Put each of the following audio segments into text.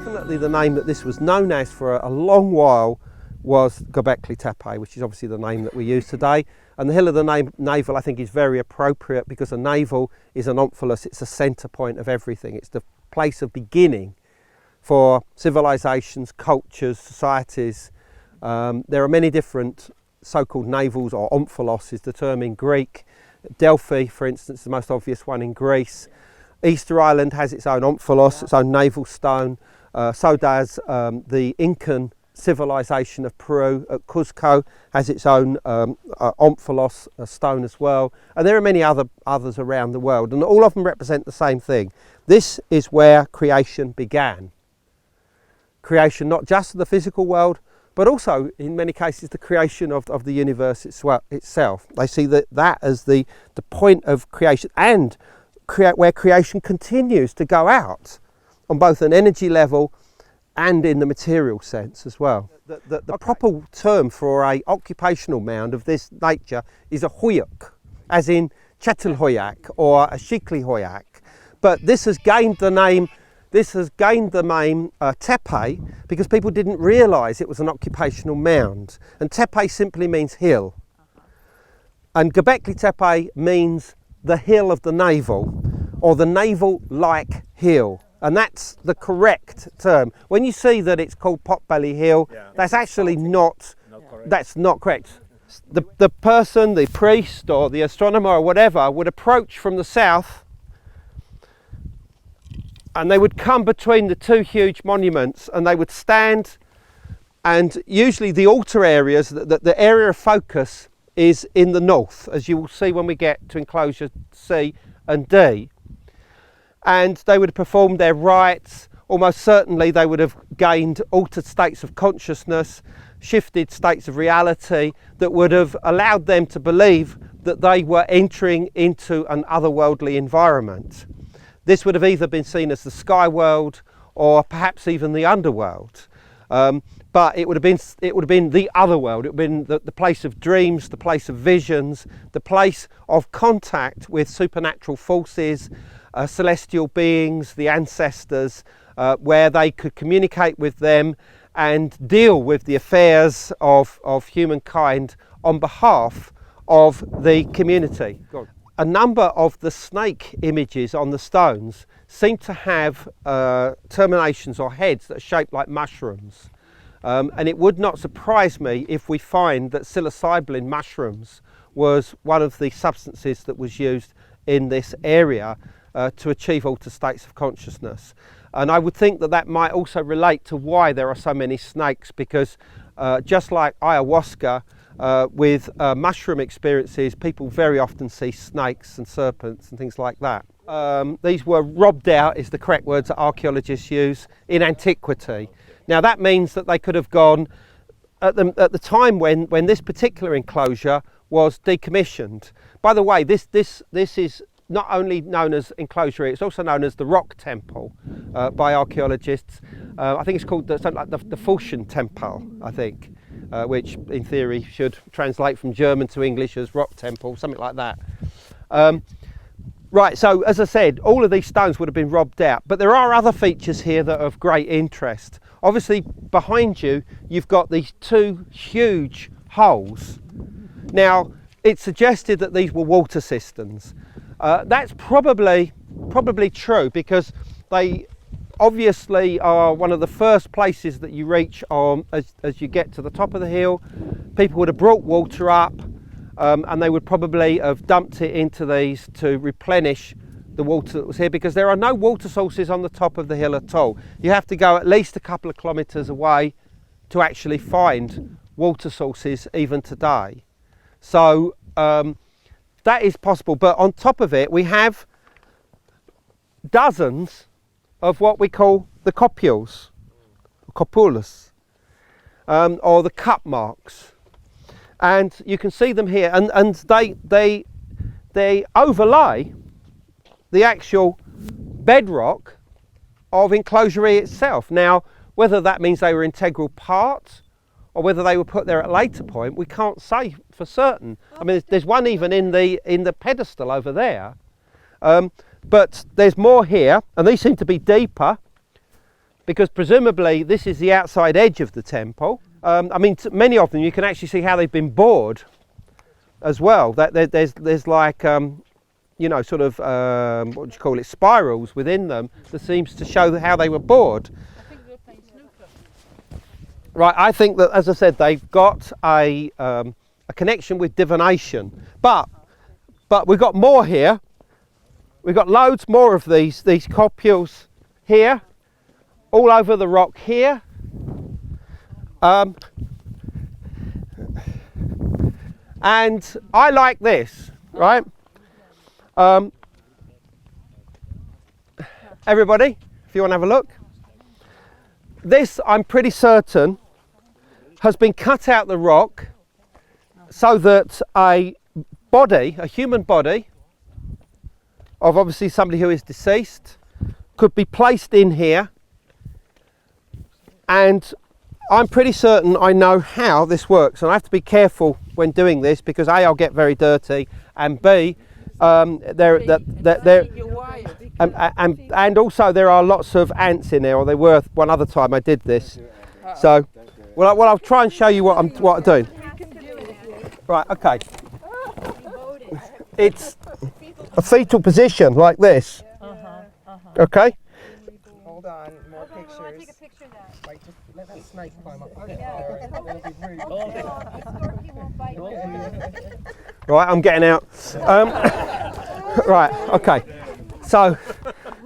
Definitely the name that this was known as for a long while was Göbekli Tepe, which is obviously the name that we use today. And the hill of the navel I think is very appropriate because a navel is an omphalos, it's a centre point of everything. It's the place of beginning for civilizations, cultures, societies. There are many different so-called navels, or omphalos is the term in Greek. Delphi, for instance, is the most obvious one in Greece. Easter Island has its own omphalos, its own navel stone. So does the Incan civilization of Peru at Cuzco has its own omphalos stone as well. And there are many others around the world, and all of them represent the same thing. This is where creation began. Creation not just of the physical world, but also in many cases the creation of the universe itself. They see that as the point of creation, and where creation continues to go out on both an energy level and in the material sense as well. The proper term for a occupational mound of this nature is a huyuk, as in Çetilhoyak or a Şiklihoyak. But this has gained the name Tepe because people didn't realise it was an occupational mound. And Tepe simply means hill. And Göbekli Tepe means the hill of the navel, or the navel-like hill. And that's the correct term. When you see that it's called Potbelly Hill, that's actually not correct. The person, the priest or the astronomer or whatever would approach from the south, and they would come between the two huge monuments and they would stand, and usually the altar areas, the area of focus is in the north, as you will see when we get to enclosure C and D. And they would have performed their rites. Almost certainly they would have gained altered states of consciousness, shifted states of reality that would have allowed them to believe that they were entering into an otherworldly environment. This would have either been seen as the sky world or perhaps even the underworld. But it would have been the other world. It would have been the place of dreams, the place of visions, the place of contact with supernatural forces, celestial beings, the ancestors, where they could communicate with them and deal with the affairs of humankind on behalf of the community. A number of the snake images on the stones seem to have terminations or heads that are shaped like mushrooms. And it would not surprise me if we find that psilocybin mushrooms was one of the substances that was used in this area to achieve altered states of consciousness. And I would think that might also relate to why there are so many snakes, because just like ayahuasca, with mushroom experiences, people very often see snakes and serpents and things like that. These were robbed out, is the correct word that archaeologists use, in antiquity. Now that means that they could have gone at the time when this particular enclosure was decommissioned. By the way, this is not only known as Enclosure, it's also known as the Rock Temple by archaeologists. I think it's called something like the Fulcian Temple, I think, which in theory should translate from German to English as Rock Temple, something like that. Right, so as I said, all of these stones would have been robbed out, but there are other features here that are of great interest. Obviously, behind you, you've got these two huge holes. Now, it's suggested that these were water cisterns. That's probably true, because they obviously are one of the first places that you reach as you get to the top of the hill. People would have brought water up, and they would probably have dumped it into these to replenish the water that was here, because there are no water sources on the top of the hill at all. You have to go at least a couple of kilometres away to actually find water sources even today. So that is possible, but on top of it we have dozens of what we call the copules, or the cup marks, and you can see them here, and they overlay the actual bedrock of Enclosure itself. Now, whether that means they were integral parts or whether they were put there at a later point, we can't say for certain. I mean, there's one even in the pedestal over there, but there's more here, and these seem to be deeper. because presumably this is the outside edge of the temple. I mean, many of them you can actually see how they've been bored as well. There's like you know, sort of what do you call it, spirals within them that seems to show how they were bored. I think they're playing snooker. Right, I think that, as I said, they've got a connection with divination, but we've got more here. We've got loads more of these copules here, all over the rock here. And I like this, right? Everybody, if you want to have a look. This, I'm pretty certain, has been cut out the rock so that a human body, of obviously somebody who is deceased, could be placed in here. And I'm pretty certain I know how this works, and I have to be careful when doing this because A, I'll get very dirty, and B, and also there are lots of ants in there, or there were one other time I did this. So, well, I'll try and show you what I'm doing. Right, okay. It's a fetal position like this. Okay. Hold on, more pictures. I'll take a picture of that. Wait, just let that snake climb up. Right, I'm getting out. Right, okay. So,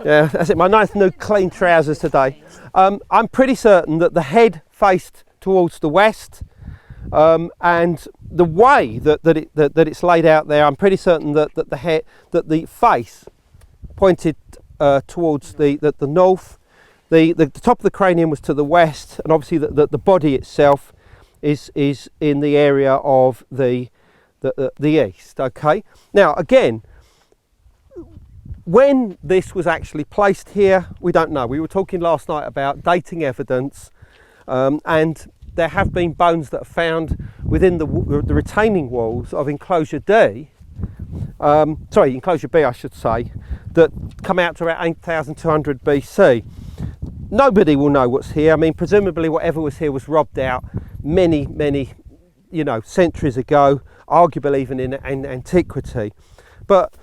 yeah, that's it. My nice new clean trousers today. I'm pretty certain that the head faced towards the west, and the way that it's laid out there, I'm pretty certain that the face pointed towards the north. The top of the cranium was to the west, and obviously the body itself is in the area of the east. Okay. Now again, when this was actually placed here, we don't know. We were talking last night about dating evidence, and there have been bones that are found within the retaining walls of Enclosure D. Enclosure B, I should say, that come out to about 8,200 BC. Nobody will know what's here. I mean, presumably whatever was here was robbed out many, you know, centuries ago, arguably even in antiquity. But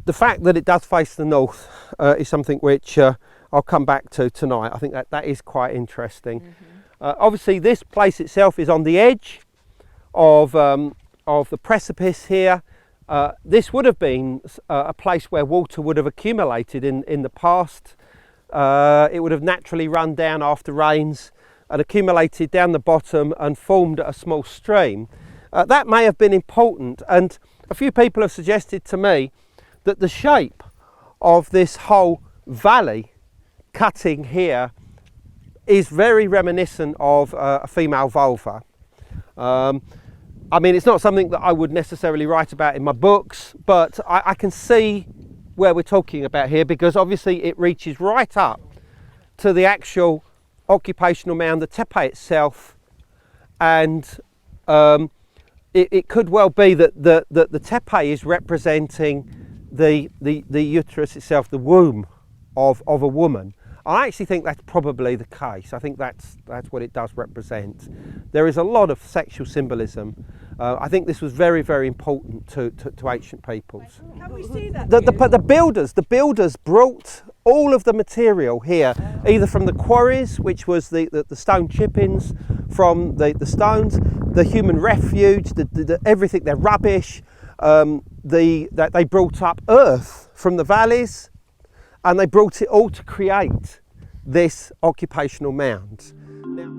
the fact that it does face the north is something which I'll come back to tonight. I think that is quite interesting. Obviously, this place itself is on the edge of the precipice here. This would have been a place where water would have accumulated in the past. It would have naturally run down after rains and accumulated down the bottom and formed a small stream. That may have been important, and a few people have suggested to me that the shape of this whole valley cutting here is very reminiscent of a female vulva. I mean, it's not something that I would necessarily write about in my books, but I can see where we're talking about here, because obviously it reaches right up to the actual occupational mound, the Tepe itself, and it could well be that the Tepe is representing the uterus itself, the womb of a woman. I actually think that's probably the case. I think that's what it does represent. There is a lot of sexual symbolism. I think this was very, very important to ancient peoples. Can we see that? The builders brought all of the material here, either from the quarries, which was the stone chippings from the stones, the human refuge, everything, their rubbish. They brought up earth from the valleys, and they brought it all to create this occupational mound. Now,